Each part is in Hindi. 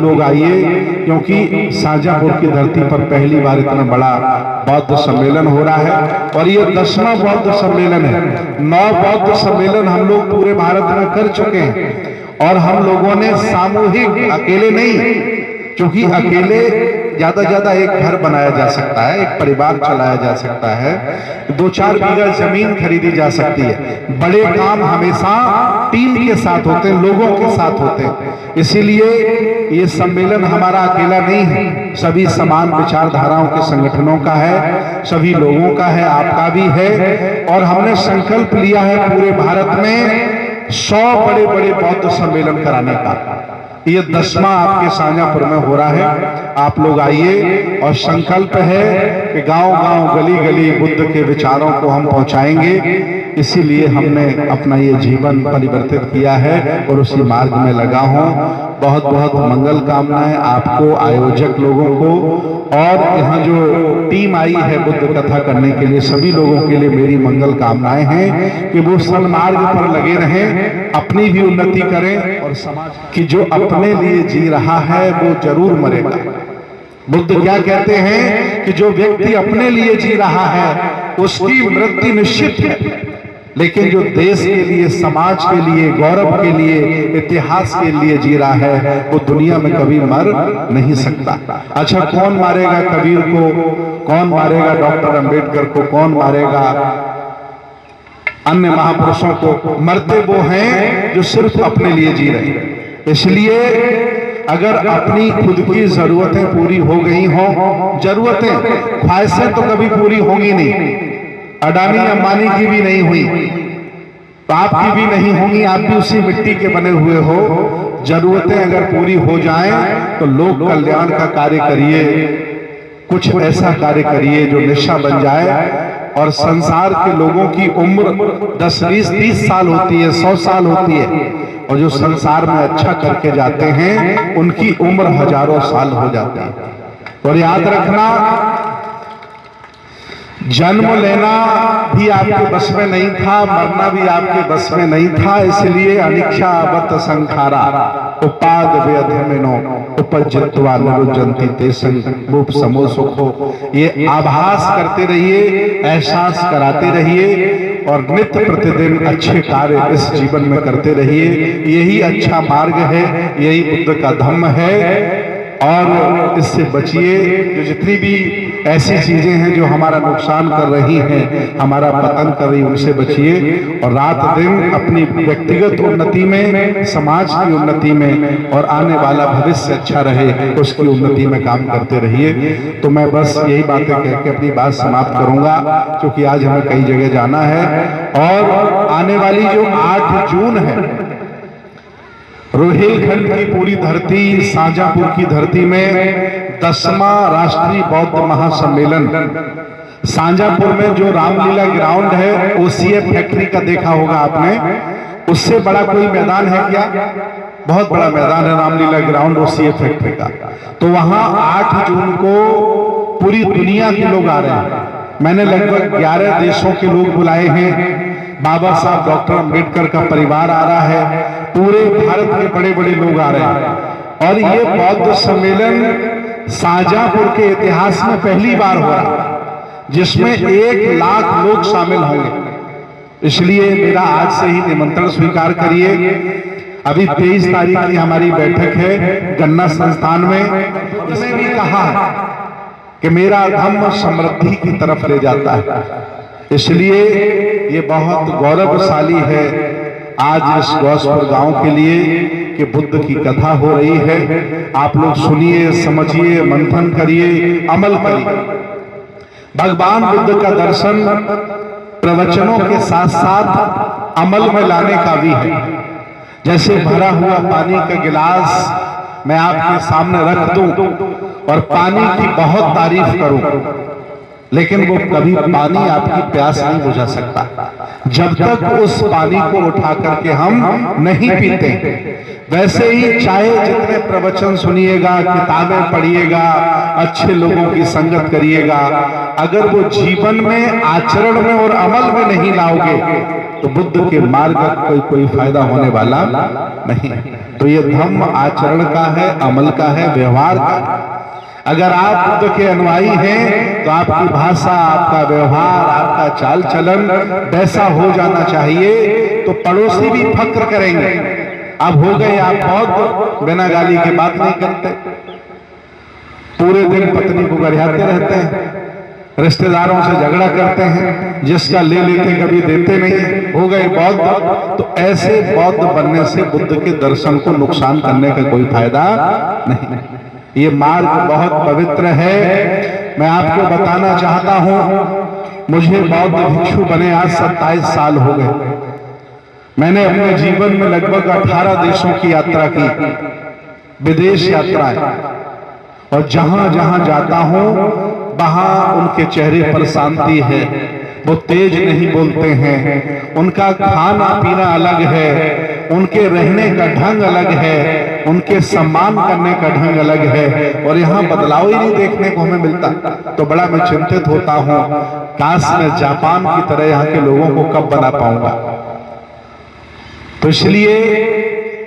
लोग आइए, क्योंकि शाहजहाँपुर की धरती पर पहली बार इतना बड़ा बौद्ध सम्मेलन हो रहा है और ये 10वां बौद्ध सम्मेलन है। 9 बौद्ध सम्मेलन हम लोग पूरे भारत में कर चुके हैं और हम लोगों ने सामूहिक, अकेले नहीं, क्योंकि अकेले ज्यादा ज्यादा एक घर बनाया जा सकता है, एक परिवार चलाया जा सकता है, 2-4 बीघा जमीन खरीदी जा सकती है। बड़े काम हमेशा टीम के साथ होते हैं, लोगों के साथ होते हैं। इसीलिए ये सम्मेलन हमारा अकेला नहीं है, सभी समान विचारधाराओं के संगठनों का है, सभी लोगों का है, आपका भी है। और हमने संकल्प लिया है पूरे भारत में 100 बड़े बड़े बौद्ध सम्मेलन कराने का। ये 10वां आपके शाहजहाँपुर में हो रहा है। आप लोग आइए और संकल्प है कि गांव-गांव, गली-गली बुद्ध के विचारों को हम पहुंचाएंगे। इसीलिए हमने अपना ये जीवन परिवर्तित किया है और उसी मार्ग में लगा हूं। बहुत बहुत मंगल कामनाएं आपको, आयोजक लोगों को, और यहाँ जो टीम आई है बुद्ध कथा करने के लिए, सभी लोगों के लिए मेरी मंगल कामनाएं हैं कि वो सन्मार्ग पर लगे रहें, अपनी भी उन्नति करें और समाज की। जो अपने लिए जी रहा है वो जरूर मरेगा। बुद्ध क्या कहते हैं कि जो व्यक्ति अपने लिए जी रहा है उसकी मृत्यु निश्चित है, लेकिन जो देश के लिए, समाज के लिए, गौरव के लिए, इतिहास के लिए जी रहा है वो दुनिया में कभी मर नहीं सकता। अच्छा, कौन मारेगा कबीर को, कौन मारेगा डॉक्टर अंबेडकर को, कौन मारेगा अन्य महापुरुषों को? मरते वो हैं जो सिर्फ अपने लिए जी रहे हैं। इसलिए अगर अपनी खुद की जरूरतें पूरी हो गई हों, जरूरतें, ख्वाहिशें तो कभी पूरी होंगी नहीं, अडानी अंबानी की भी नहीं हुई तो आपकी भी नहीं होंगी, आप भी उसी मिट्टी के बने हुए हो। जरूरतें अगर पूरी हो जाएं तो लोक कल्याण का कार्य करिए, कुछ ऐसा कार्य करिए जो निशा बन जाए। और संसार के लोगों की उम्र 10, 20, 30 साल होती है, 100 साल होती है, और जो संसार में अच्छा करके जाते हैं उनकी उम्र हजारों साल हो जाती है। और याद रखना, जन्म लेना भी आपके बस में नहीं था, मरना भी आपके बस में नहीं था। इसलिए अनिक्षावत संखारा उपाद व्यधमेनो उपजित्वा निरुज्जन्ति तेसं रूप समो सुखो। ये आभास करते रहिए, एहसास कराते रहिए और नित्य प्रतिदिन अच्छे कार्य इस जीवन में करते रहिए। यही अच्छा मार्ग है, यही बुद्ध का धम्म है। और इससे बचिए, जो जितनी भी ऐसी चीजें हैं जो हमारा नुकसान कर रही हैं, हमारा पतन कर रही, उनसे बचिए। और रात दिन अपनी व्यक्तिगत उन्नति में, समाज की उन्नति में और आने वाला भविष्य अच्छा रहे उसकी उन्नति में काम करते रहिए। तो मैं बस यही बातें कह के अपनी बात समाप्त करूंगा, क्योंकि आज हमें कई जगह जाना है। और आने वाली जो 8 जून है, रोहिलखंड की पूरी धरती, शाहजहाँपुर की धरती में 10वां राष्ट्रीय बौद्ध महासम्मेलन, शाहजहाँपुर में जो रामलीला ग्राउंड है, ओसीएफ फैक्ट्री का देखा होगा आपने, उससे बड़ा कोई मैदान है क्या? बहुत बड़ा मैदान है रामलीला ग्राउंड ओसीएफ फैक्ट्री का। तो वहां 8 जून को पूरी दुनिया के लोग आ रहे हैं। मैंने लगभग 11 देशों के लोग बुलाए हैं। बाबा साहब डॉक्टर अंबेडकर का परिवार आ रहा है, पूरे भारत के बड़े बड़े लोग आ रहे हैं। और ये बौद्ध सम्मेलन शाहजहाँपुर के इतिहास में पहली बार हो रहा है, जिसमें 1 लाख लोग शामिल होंगे। इसलिए मेरा आज से ही निमंत्रण स्वीकार करिए। अभी 23 तारीख की हमारी बैठक है गन्ना संस्थान में। उसने भी कहा कि मेरा धम्म समृद्धि की तरफ ले जाता है। इसलिए ये बहुत गौरवशाली है आज इस गौसपुर गांव के लिए कि बुद्ध की कथा हो रही है। आप लोग सुनिए, समझिए, मंथन करिए, अमल करिए। भगवान बुद्ध का दर्शन प्रवचनों के साथ साथ अमल में लाने का भी है। जैसे भरा हुआ पानी का गिलास मैं आपके सामने रख दूं और पानी की बहुत तारीफ करूं, लेकिन वो कभी पानी आपकी प्यास नहीं बुझा सकता जब तक उस पानी को उठा करके हम नहीं पीते। वैसे ही चाहे जितने प्रवचन सुनिएगा, किताबें पढ़िएगा, अच्छे लोगों की संगत करिएगा, अगर वो जीवन में, आचरण में और अमल में नहीं लाओगे तो बुद्ध के मार्ग का कोई फायदा होने वाला नहीं। तो ये धम्म आचरण का है, अमल का है, व्यवहार का है। अगर आप बुद्ध के अनुयायी हैं तो आपकी भाषा, आपका व्यवहार, आपका चाल चलन वैसा हो जाना चाहिए, तो पड़ोसी भी फक्र करेंगे। अब हो गए आप बौद्ध, बिना गाली के बात नहीं करते, पूरे दिन पत्नी को गरियाते रहते हैं, रिश्तेदारों से झगड़ा करते हैं, जिसका ले लेते कभी देते नहीं, हो गए बौद्ध। तो ऐसे बौद्ध बनने से बुद्ध के दर्शन को नुकसान करने का कोई फायदा नहीं। ये मार्ग बहुत पवित्र है। मैं आपको बताना चाहता हूं, मुझे बौद्ध भिक्षु बने आज 27 साल हो गए। मैंने अपने जीवन में लगभग 18 देशों की यात्रा की, विदेश यात्रा है, और जहां जहां जाता हूं वहां उनके चेहरे पर शांति है। वो तेज नहीं बोलते हैं, उनका खाना पीना अलग है, उनके रहने का ढंग अलग है, उनके सम्मान करने का ढंग अलग है, और यहाँ बदलाव ही नहीं देखने को हमें मिलता। तो बड़ा मैं चिंतित होता हूँ, काश मैं जापान की तरह यहाँ के लोगों को कब बना पाऊंगा। तो इसलिए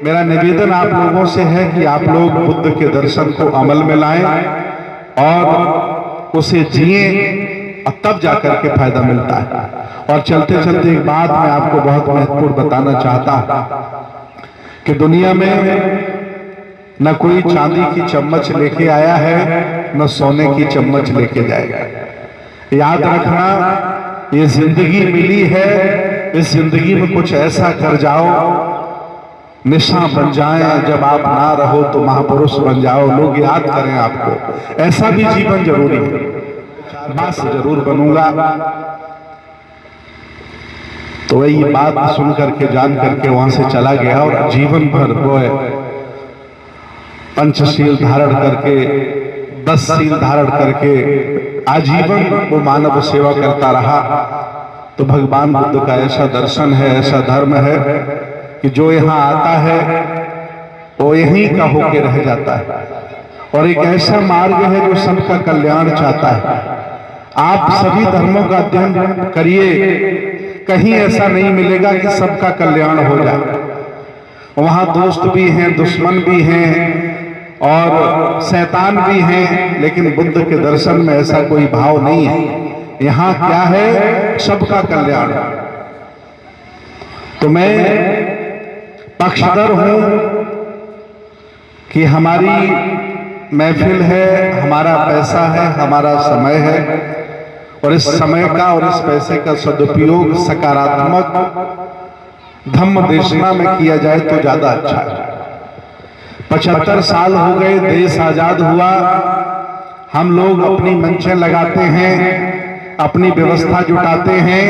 मेरा निवेदन आप लोगों से है कि आप लोग बुद्ध के दर्शन को अमल में लाएं और उसे जिए, और तब जाकर के फायदा मिलता है। और चलते चलते एक बात मैं आपको बहुत महत्वपूर्ण बताना चाहता हूं कि दुनिया में न कोई चांदी की चम्मच लेके आया है, न सोने की चम्मच लेके जाएगा। याद रखना, ये जिंदगी मिली है, इस जिंदगी में कुछ ऐसा कर जाओ, निशा बन जाए, जब आप ना रहो तो महापुरुष बन जाओ, लोग याद करें आपको। ऐसा भी जीवन जरूरी है। बस जरूर बनूंगा, तो वही बात सुन करके जान करके वहां से चला गया, और जीवन भर वो पंचशील धारण करके, 10 शील धारण करके आजीवन वो मानव सेवा करता रहा। तो भगवान बुद्ध का ऐसा दर्शन है, ऐसा धर्म है कि जो यहाँ आता है वो यहीं का होके रह जाता है, और एक ऐसा मार्ग है जो सबका कल्याण चाहता है। आप सभी धर्मों का अध्ययन करिए, कहीं ऐसा नहीं मिलेगा कि सबका कल्याण हो जाए। वहां दोस्त भी हैं, दुश्मन भी हैं और शैतान भी हैं, लेकिन बुद्ध के दर्शन में ऐसा कोई भाव नहीं है। यहाँ क्या है? सबका कल्याण। तो मैं पक्षधर हूं कि हमारी महफिल है, हमारा पैसा है, हमारा समय है, और इस समय का और इस पैसे का सदुपयोग सकारात्मक धम्म देशना में किया जाए तो ज्यादा अच्छा है। 75 साल हो गए, देश आजाद हुआ, हम लोग अपनी मंचें लगाते हैं, अपनी व्यवस्था जुटाते हैं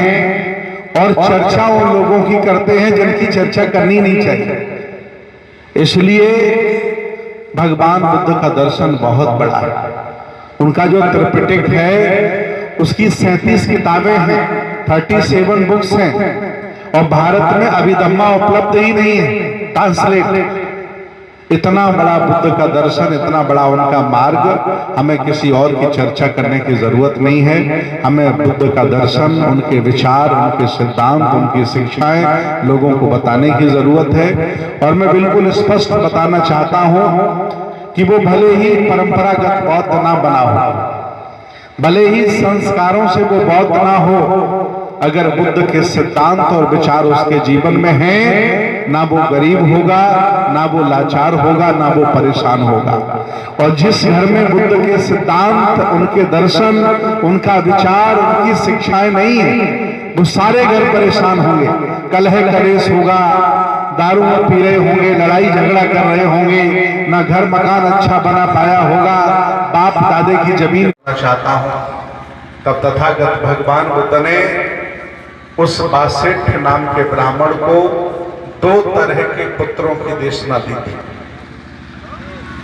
और चर्चा उन लोगों की करते हैं जिनकी चर्चा करनी नहीं चाहिए। इसलिए भगवान बुद्ध का दर्शन बहुत बड़ा है। उनका जो त्रिपिटक है उसकी 37 किताबें हैं, 37 बुक्स हैं, और भारत में अभिधम्मा उपलब्ध ही नहीं है ट्रांसलेट। इतना बड़ा बुद्ध का दर्शन, इतना बड़ा उनका मार्ग, हमें किसी और की चर्चा करने की जरूरत नहीं है। हमें बुद्ध का दर्शन, उनके विचार, उनके सिद्धांत, उनकी शिक्षाएं लोगों को बताने की जरूरत है। और मैं बिल्कुल स्पष्ट बताना चाहता हूं कि वो भले ही परंपरागत बौद्ध ना बना हो, भले ही संस्कारों से वो बौद्ध ना हो, अगर बुद्ध के सिद्धांत और विचार उसके जीवन में हैं, ना वो गरीब होगा, ना वो लाचार होगा, ना वो परेशान होगा। और जिस घर में बुद्ध के सिद्धांत, उनके दर्शन, उनका विचार, उनकी शिक्षाएं नहीं है, वो सारे घर परेशान होंगे। कलह कलेश होगा, दारू पी रहे होंगे, लड़ाई झगड़ा कर रहे होंगे, ना घर मकान अच्छा बना पाया होगा, बाप दादे की जमीन। चाहता हूं तब तथागत भगवान बुद्ध ने उस बासेठ नाम के ब्राह्मण को 2 तरह के पुत्रों की देशना दी थी।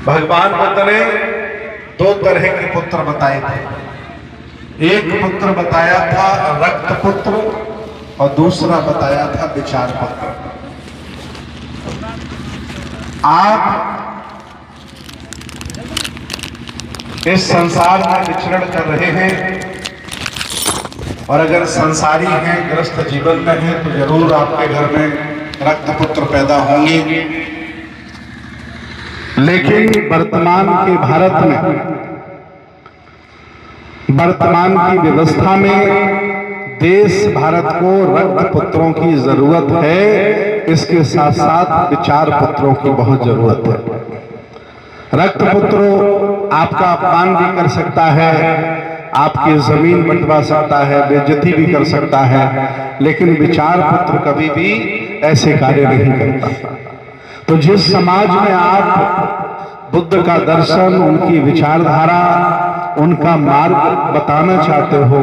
भगवान बुद्ध ने 2 तरह के पुत्र बताए थे। एक पुत्र बताया था रक्त पुत्र, और दूसरा बताया था विचार पुत्र। आप इस संसार में विचरण कर रहे हैं और अगर संसारी हैं, ग्रस्त जीवन में हैं, तो जरूर आपके घर में रक्तपुत्र पैदा होंगे। लेकिन वर्तमान के भारत में, वर्तमान की व्यवस्था में देश भारत को रक्तपुत्रों की जरूरत है, इसके साथ साथ विचार पुत्रों की बहुत जरूरत है। रक्तपुत्र आपका अपमान भी कर सकता है, आपकी जमीन बंटवा सकता है, बेइज्जती भी कर सकता है, लेकिन विचार पुत्र कभी भी ऐसे कार्य नहीं करता। तो जिस समाज में आप बुद्ध का दर्शन, उनकी विचारधारा, उनका मार्ग बताना चाहते हो,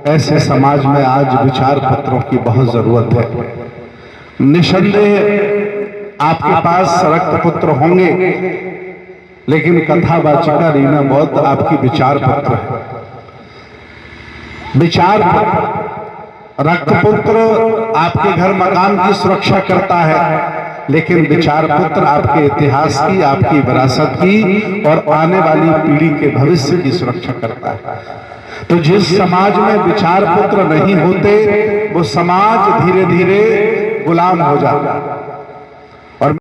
ऐसे समाज में आज विचार पत्रों की बहुत जरूरत है। निसंदेह आपके पास रक्तपुत्र होंगे, लेकिन कथावाचिका रीना बौद्ध आपकी विचार पत्र है। विचार रक्तपुत्र आपके घर मकान की सुरक्षा करता है, लेकिन विचार पुत्र आपके इतिहास की, आपकी विरासत की और आने वाली पीढ़ी के भविष्य की सुरक्षा करता है। तो जिस समाज में विचार पुत्र नहीं होते, वो समाज धीरे धीरे गुलाम हो जाता है।